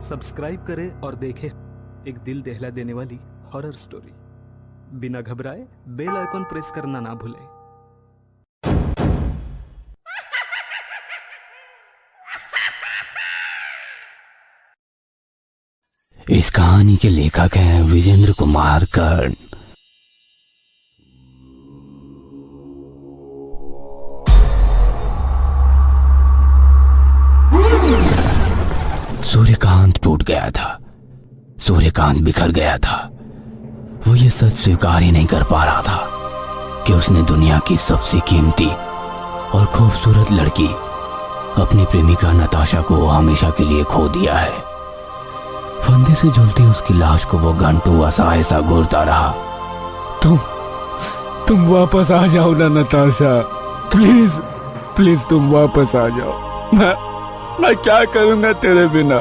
Subscribe करें और देखें एक दिल दहला देने वाली हॉरर स्टोरी। बिना घबराए बेल आइकॉन प्रेस करना ना भूलें। इस कहानी के लेखक हैं विजेंद्र कुमार कर्ण। सूर्यकांत टूट गया था, सूर्यकांत बिखर गया था। वो ये सच स्वीकार ही नहीं कर पा रहा था कि उसने दुनिया की सबसे कीमती और खूबसूरत लड़की अपनी प्रेमिका नताशा को हमेशा के लिए खो दिया है। फंदे से झूलती उसकी लाश को वो घंटों असहाय सा घूरता रहा। तुम वापस आ जाओ ना नताशा, प्लीज प्लीज तुम वापस आ जाओ। मैं क्या करूंगा तेरे बिना।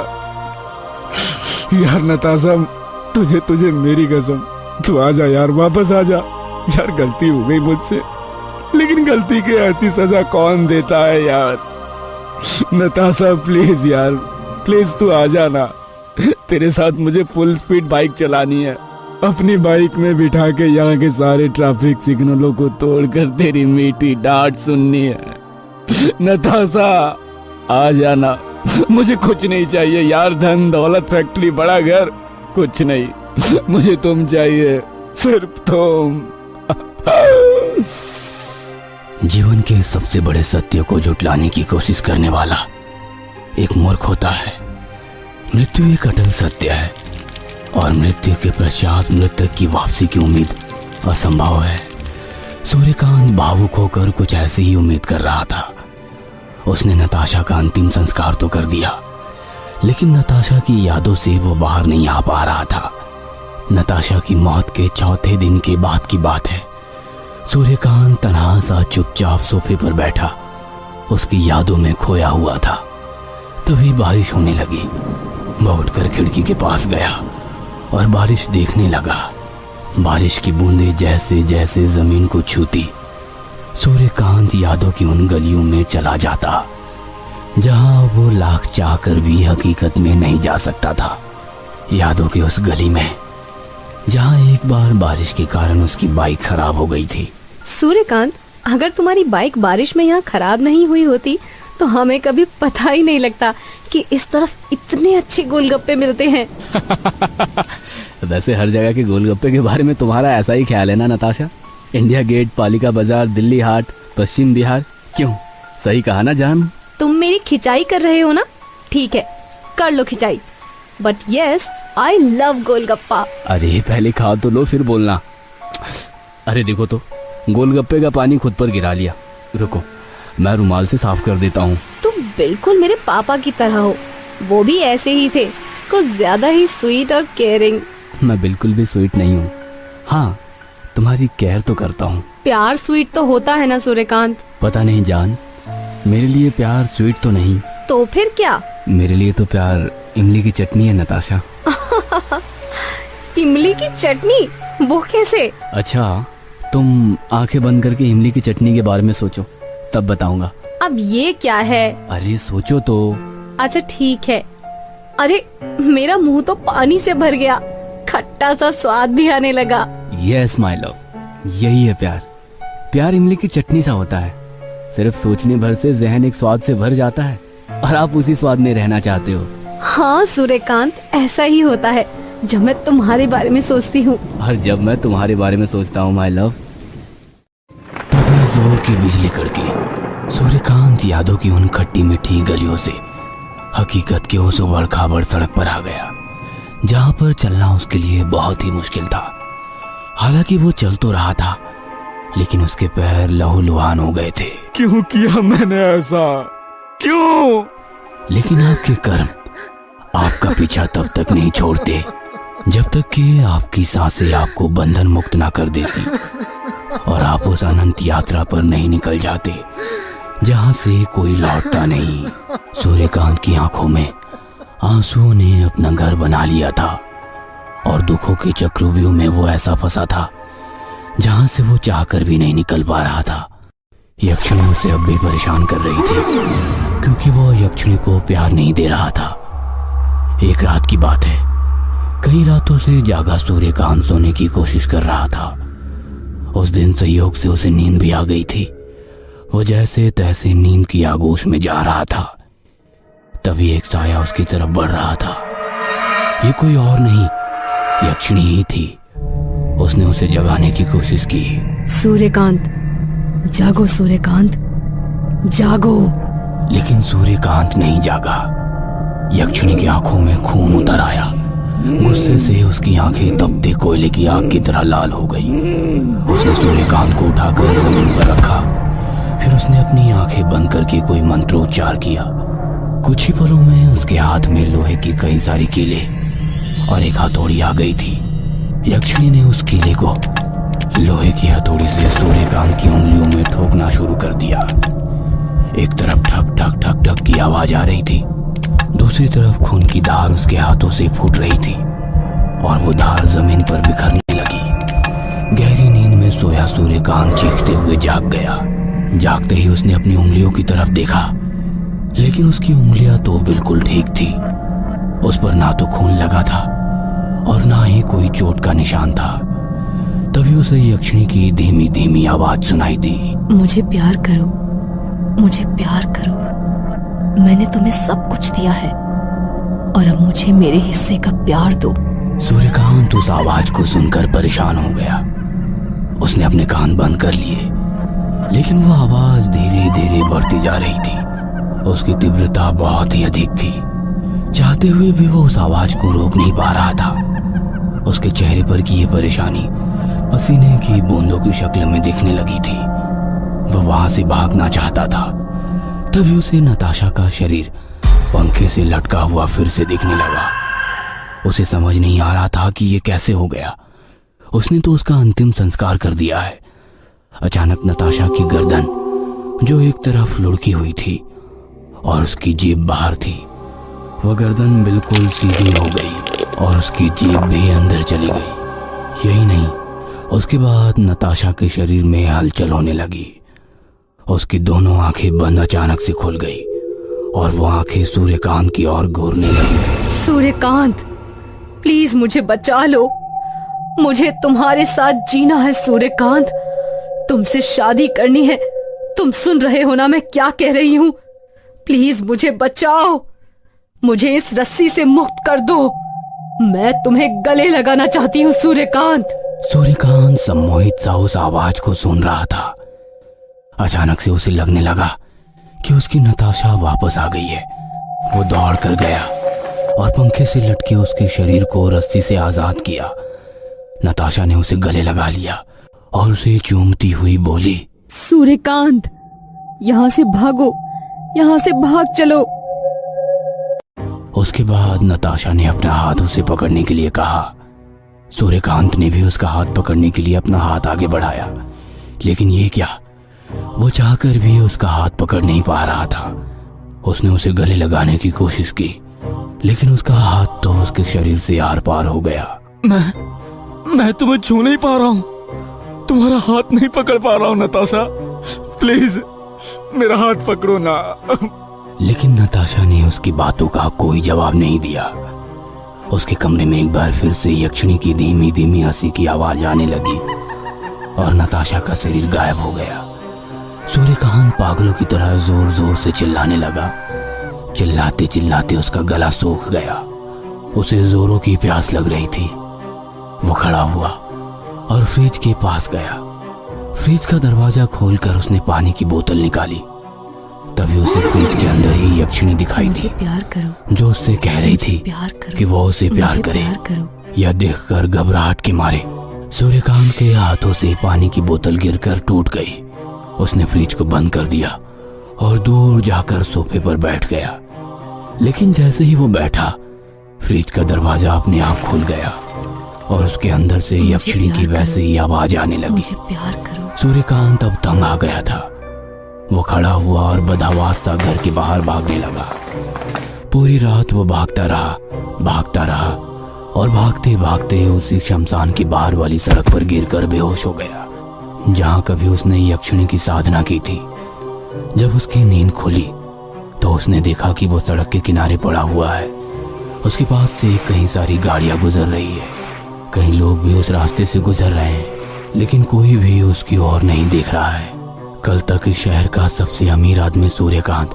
यार नताशा, तुझे मेरी कसम, तू आ जा यार, वापस आ जा। यार गलती हो गई मुझसे, लेकिन गलती की ऐसी सजा कौन देता है यार। नताशा प्लीज यार, प्लीज तू आ जाना। तेरे साथ मुझे फुल स्पीड बाइक चलानी है, अपनी बाइक में बिठा के यहाँ के सारे ट्रैफिक सिग्नलों को तोड़कर तेरी मीठी डांट सुननी है। नताशा आ जाना। मुझे कुछ नहीं चाहिए यार, धन दौलत फैक्ट्री बड़ा घर कुछ नहीं, मुझे तुम चाहिए, सिर्फ तुम। जीवन के सबसे बड़े सत्य को झुटलाने की कोशिश करने वाला एक मूर्ख होता है। मृत्यु एक अटल सत्य है और मृत्यु के पश्चात मृतक की वापसी की उम्मीद असंभव है। सूर्यकांत भावुक होकर कुछ ऐसी ही उम्मीद कर रहा था। उसने नताशा का अंतिम संस्कार तो कर दिया, लेकिन नताशा की यादों से वो बाहर नहीं आ पा रहा था। नताशा की मौत के चौथे दिन के बाद की बात है। सूर्यकांत तन्हा सा चुपचाप सोफे पर बैठा उसकी यादों में खोया हुआ था। तभी बारिश होने लगी। वह उठकर खिड़की के पास गया और बारिश देखने लगा। बारिश की बूंदें जैसे जैसे जमीन को छूती, सूर्यकांत यादों की उन गलियों में चला जाता जहां वो लाख चाहकर भी हकीकत में नहीं जा सकता था। यादों की उस गली में जहां एक बार बारिश के कारण उसकी बाइक खराब हो गई थी। सूर्यकांत, अगर तुम्हारी बाइक बारिश में यहाँ खराब नहीं हुई होती तो हमें कभी पता ही नहीं लगता कि इस तरफ इतने अच्छे गोलगप्पे मिलते हैं। वैसे हर जगह के गोलगप्पे के बारे में तुम्हारा ऐसा ही ख्याल है ना नताशा? इंडिया गेट, पालिका बाजार, दिल्ली हाट, पश्चिम बिहार। क्यों, सही कहा ना जान? तुम मेरी खिंचाई कर रहे हो ना? ठीक है, कर लो खिंचाई, but yes I love golgappa. अरे पहले खा तो लो फिर बोलना। अरे देखो तो, गोलगप्पे का पानी खुद पर गिरा लिया। रुको, मैं रुमाल से साफ कर देता हूँ। तुम बिल्कुल मेरे पापा की तरह हो, वो भी ऐसे ही थे, कुछ ज्यादा ही स्वीट और केयरिंग। मैं बिल्कुल भी स्वीट नहीं हूँ। हाँ, तुम्हारी केयर तो करता हूँ। प्यार स्वीट तो होता है ना सूर्यकांत? पता नहीं जान, मेरे लिए प्यार स्वीट तो नहीं। तो फिर क्या? मेरे लिए तो प्यार इमली की चटनी है नताशा। इमली की चटनी? वो कैसे? अच्छा, तुम आंखें बंद करके इमली की चटनी के बारे में सोचो, तब बताऊंगा। अब ये क्या है? अरे सोचो तो। अच्छा ठीक है। अरे मेरा मुंह तो पानी से भर गया, खट्टा सा स्वाद भी आने लगा। यस माय लव, यही है प्यार। प्यार इमली की चटनी सा होता है। सिर्फ सोचने भर से जहन एक स्वाद से भर जाता है और आप उसी स्वाद में रहना चाहते हो। हाँ सूर्यकांत, ऐसा ही होता है जब मैं तुम्हारे बारे में सोचती हूँ। और जब मैं तुम्हारे बारे में सोचता हूँ माय लव। तभी जोर की बिजली कड़की। सूर्यकांत यादों की उन खट्टी मीठी गलियों से हकीकत के उस उबड़ खाबड़ सड़क पर आ गया जहां पर चलना उसके लिए बहुत ही मुश्किल था। हालांकि वो चल तो रहा था, लेकिन उसके पैर लहूलुहान हो गए थे। क्यों किया मैंने ऐसा, क्यों? लेकिन आपके कर्म आपका पीछा तब तक नहीं छोड़ते जब तक कि आपकी सांसें आपको बंधन मुक्त ना कर देती और आप उस अनंत यात्रा पर नहीं निकल जाते जहां से कोई लौटता नहीं। सूर्यकांत की आंखों में आंसुओं ने अपना घर बना लिया था और दुखों के चक्रव्यूह में वो ऐसा फंसा था जहां से वो चाहकर भी नहीं निकल पा रहा था। यक्षिणी उसे अब भी परेशान कर रही थी क्योंकि वो यक्षिणी को प्यार नहीं दे रहा था। एक रात की बात है। कई रातों से जागा सूर्यकांत सोने की कोशिश कर रहा था। उस दिन संयोग से उसे नींद भी आ गई थी। वो जैसे तैसे नींद की आगोश में जा रहा था, तभी एक साया उसकी तरफ बढ़ रहा था। ये कोई और नहीं, यक्षिणी ही थी। उसने उसे जगाने की कोशिश की। सूर्यकांत, जागो सूर्यकांत, जागो। लेकिन सूर्यकांत नहीं जागा। यक्षिणी की आंखों में खून उतर आया। गुस्से से उसकी आंखें तपते कोयले की आग की तरह लाल हो गई। उसने सूर्यकांत को उठाकर जमीन पर रखा। फिर उसने अपनी आंखें बंद करके कोई मंत्रोच्चार किया। कुछ ही पलों में उसके हाथ में लोहे की कई सारी कीले और एक हथौड़ी आ गई थी। यक्षिणी ने उस कीले को लोहे की हथौड़ी से सूर्यकांत की उंगलियों में ठोकना शुरू कर दिया। एक तरफ ठक ठक ठक ठक की आवाज आ रही थी, दूसरी तरफ खून की धार उसके हाथों से फूट रही थी और वो धार जमीन पर बिखरने लगी। गहरी नींद में सोया सूर्यकांत चीखते हुए जाग गया। जागते ही उसने अपनी उंगलियों की तरफ देखा, लेकिन उसकी उंगलियां तो बिल्कुल ठीक थी। उस पर ना तो खून लगा था और ना ही कोई चोट का निशान था। तभी उसे यक्षिणी की धीमी धीमी आवाज सुनाई दी। मुझे प्यार करो, मुझे प्यार करो। मैंने तुम्हें सब कुछ दिया है और अब मुझे मेरे हिस्से का प्यार दो। सूर्यकांत उस आवाज को सुनकर परेशान हो गया। उसने अपने कान बंद कर लिए, लेकिन वो आवाज धीरे धीरे बढ़ती जा रही थी। उसकी तीव्रता बहुत ही अधिक थी। चाहते हुए भी वो उस आवाज को रोक नहीं पा रहा था। उसके चेहरे पर की ये परेशानी पसीने की बूंदों की शक्ल में दिखने लगी थी। वह वहां से भागना चाहता था। तभी उसे नताशा का शरीर पंखे से लटका हुआ फिर से दिखने लगा। उसे समझ नहीं आ रहा था कि ये कैसे हो गया। उसने तो उसका अंतिम संस्कार कर दिया है। अचानक नताशा की गर्दन, जो एक तरफ लुढ़की हुई थी और उसकी जीभ बाहर थी, वह गर्दन बिल्कुल सीधी हो गई और उसकी जीभ भी अंदर चली गई। यही नहीं, उसके बाद नताशा के शरीर में हलचल होने लगी। उसकी दोनों आंखें बंद अचानक से खुल गई और वो आंखें सूर्यकांत की ओर घूरने लगी। सूर्यकांत, प्लीज मुझे बचा लो। मुझे तुम्हारे साथ जीना है सूर्यकांत। तुमसे शादी करनी है। तुम सुन रहे हो ना मैं क्या कह रही हूँ? प्लीज मुझे बचाओ। मुझे इस रस्सी से मुक्त कर दो। मैं तुम्हें गले लगाना चाहती हूँ सूर्यकांत। सूर्यकांत सम्मोहित सा उस आवाज को सुन रहा था। अचानक से उसे लगने लगा कि उसकी नताशा वापस आ गई है। वो दौड़ कर गया और पंखे से लटके उसके शरीर को रस्सी से आजाद किया। नताशा ने उसे गले लगा लिया और उसे चूमती हुई बोली, सूर्यकांत, यहाँ से भागो, यहाँ से भाग चलो। उसके बाद नताशा ने अपना हाथ उसे पकड़ने के लिए कहा। सूर्यकांत ने भी उसका हाथ पकड़ने के लिए अपना हाथ आगे बढ़ाया, लेकिन ये क्या, वो चाहकर भी उसका हाथ पकड़ नहीं पा रहा था। उसने उसे गले लगाने की कोशिश की, लेकिन उसका हाथ तो उसके शरीर से आर पार हो गया। मैं तुम्हें छू नहीं पा रहा हूँ, तुम्हारा हाथ नहीं पकड़ पा रहा हूँ नताशा। प्लीज मेरा हाथ पकड़ो ना। लेकिन नताशा ने उसकी बातों का कोई जवाब नहीं दिया। उसके कमरे में एक बार फिर से यक्षिणी की धीमी धीमी हंसी की आवाज आने लगी और नताशा का शरीर गायब हो गया। सूर्यकांत पागलों की तरह जोर जोर से चिल्लाने लगा। चिल्लाते चिल्लाते उसका गला सूख गया। उसे जोरों की प्यास लग रही थी। वो खड़ा हुआ और फ्रिज के पास गया। फ्रिज का दरवाजा खोलकर उसने पानी की बोतल निकाली। तभी उसे फ्रिज के अंदर ही यक्षिणी दिखाई थी, प्यार करो, जो उससे कह रही थी प्यार करो, कि वो उसे प्यार करे। प्यार करो। यह देखकर घबराहट के मारे सूर्यकांत के हाथों से पानी की बोतल गिरकर टूट गई। उसने फ्रिज को बंद कर दिया और दूर जाकर सोफे पर बैठ गया। लेकिन जैसे ही वो बैठा, फ्रिज का दरवाजा अपने आप खुल गया और उसके अंदर से यक्षिणी की वैसे ही आवाज आने लगी, मुझे प्यार करो। सूर्यकांत अब तंग आ गया था। वो खड़ा हुआ और बदहवास सा घर के बाहर भागने लगा। पूरी रात वो भागता रहा और भागते भागते उसी शमशान के बाहर वाली सड़क पर गिरकर बेहोश हो गया, जहां कभी उसने यक्षिणी की साधना की थी। जब उसकी नींद खुली तो उसने देखा कि वो सड़क के किनारे पड़ा हुआ है उसके पास से कई सारी गाड़ियां गुजर रही है, कई लोग भी उस रास्ते से गुजर रहे हैं, लेकिन कोई भी उसकी ओर नहीं देख रहा है। कल तक इस शहर का सबसे अमीर आदमी सूर्यकांत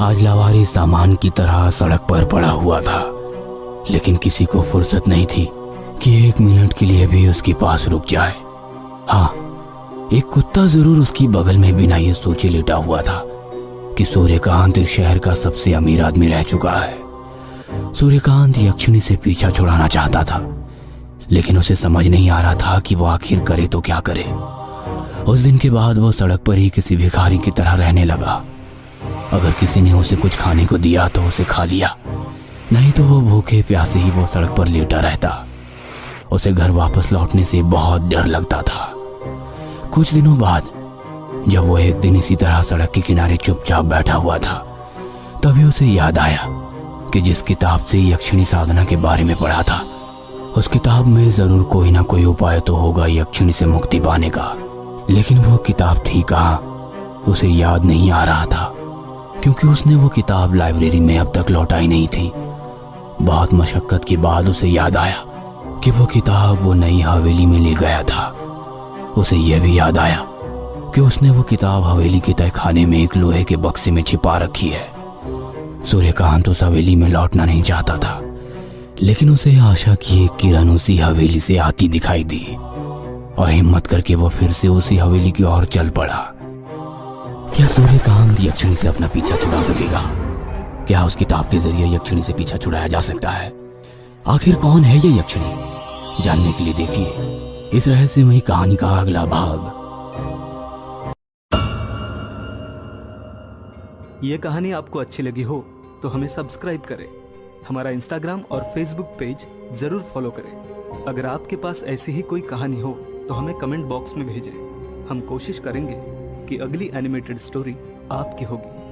आज लावारिस सामान की तरह सड़क पर पड़ा हुआ था, लेकिन किसी को फुर्सत नहीं थी कि 1 मिनट के लिए भी उसके पास रुक जाए। हाँ, एक कुत्ता जरूर उसकी बगल में बिना ये सोचे लेटा हुआ था कि सूर्यकांत इस शहर का सबसे अमीर आदमी रह चुका है। सूर्यकांत यक्षिणी से पीछा छुड़ाना चाहता था, लेकिन उसे समझ नहीं आ रहा था कि वो आखिर करे तो क्या करे। उस दिन के बाद वो सड़क पर ही किसी भिखारी की तरह रहने लगा। अगर किसी ने उसे कुछ खाने को दिया तो उसे खा लिया, नहीं तो वो भूखे प्यासे ही वो सड़क पर लेटा रहता। उसे घर वापस लौटने से बहुत डर लगता था। कुछ दिनों बाद जब वो एक दिन इसी तरह सड़क के किनारे चुपचाप बैठा हुआ था, तभी उसे याद आया कि जिस किताब से यक्षिणी साधना के बारे में पढ़ा था, उस किताब में जरूर कोई ना कोई उपाय तो होगा यक्षिणी से मुक्ति पाने का। लेकिन वो किताब थी कहाँ, उसे याद नहीं आ रहा था, क्योंकि उसने वो किताब लाइब्रेरी में अब तक लौटाई नहीं थी। बहुत मशक्कत के बाद उसे याद आया कि वो किताब वो नई हवेली में ले गया था। उसे यह भी याद आया कि उसने वो किताब हवेली के तहखाने में एक लोहे के बक्से में छिपा रखी है। सूर्यकांत उस हवेली में लौटना नहीं चाहता था, लेकिन उसे आशा की एक किरण उसी हवेली से आती दिखाई दी और हिम्मत करके वो फिर से उसी हवेली की ओर चल पड़ा। क्या सूर्यकांत यक्षिणी से अपना पीछा छुड़ा सकेगा? क्या उस किताब के जरिए यक्षिणी से पीछा छुड़ाया जा सकता है? आखिर कौन है ये यक्षिणी? जानने के लिए देखिए इस रहस्यमयी कहानी का अगला भाग। ये कहानी आपको अच्छी लगी हो तो हमें सब्सक्राइब करें, हमारा इंस्टाग्राम और फेसबुक पेज जरूर फॉलो करें। अगर आपके पास ऐसी ही कोई कहानी हो तो हमें कमेंट बॉक्स में भेजें। हम कोशिश करेंगे कि अगली एनिमेटेड स्टोरी आपकी होगी।